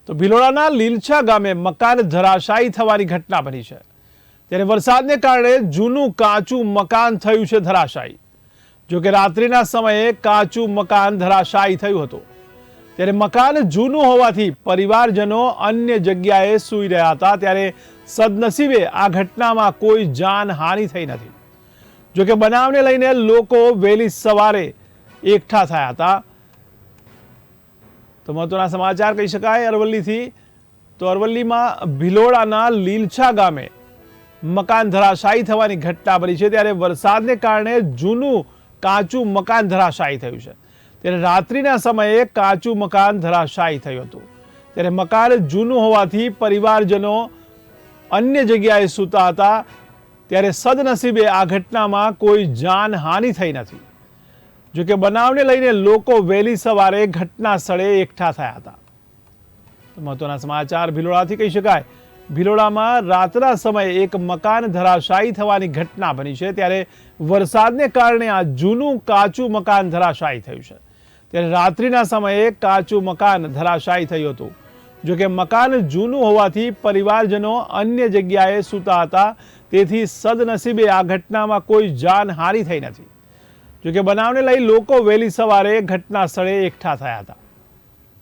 તો ભિલોડાના લીલછા ગામે મકાન ધરાશાયી થવાની ઘટના બની છે। ત્યારે વરસાદને કારણે જૂનું કાચું મકાન થયું છે ધરાશાયી। જો કે રાત્રિના સમયે કાચું મકાન ધરાશાયી થયું હતું। ત્યારે મકાન જૂનું હોવાથી પરિવારજનો અન્ય જગ્યાએ સૂઈ રહ્યા હતા। ત્યારે સદનસીબે આ ઘટનામાં કોઈ જાનહાનિ થઈ નથી। જો કે બનાવને લઈને લોકો વહેલી સવારે એકઠા થયા હતા। તો મહત્વના સમાચાર કહી શકાય અરવલ્લીથી। તો અરવલ્લીમાં ભિલોડાના લીલછા ગામે મકાન ધરાશાયી થવાની ઘટના બની છે। ત્યારે વરસાદને કારણે જૂનું કાચું મકાન ધરાશાયી થયું છે। ત્યારે રાત્રિના સમયે કાચું મકાન ધરાશાયી થયું હતું। ત્યારે મકાન જૂનું હોવાથી પરિવારજનો અન્ય જગ્યાએ સૂતા હતા। ત્યારે સદનસીબે આ ઘટનામાં કોઈ જાનહાનિ થઈ નથી। જો કે બનાવને લઈને લોકો વહેલી સવારે ઘટના સ્થળે એકઠા થયા હતા। મહત્વના સમાચાર ભિલોડાથી કહી શકાય। ભિલોડામાં રાતના સમયે એક મકાન ધરાશાયી થવાની ઘટના બની છે। ત્યારે વરસાદને કારણે આ જૂનું કાચું મકાન ધરાશાયી થયું છે। ત્યારે રાત્રિના સમયે કાચું મકાન ધરાશાયી થયું હતું। જો કે મકાન જૂનું હોવાથી પરિવારજનો અન્ય જગ્યાએ સૂતા હતા। તેથી સદનસીબે આ ઘટનામાં કોઈ જાનહાનિ થઈ નથી। જો કે બનાવને લઈ લોકો વહેલી સવારે ઘટના સ્થળે એકઠા થયા હતા।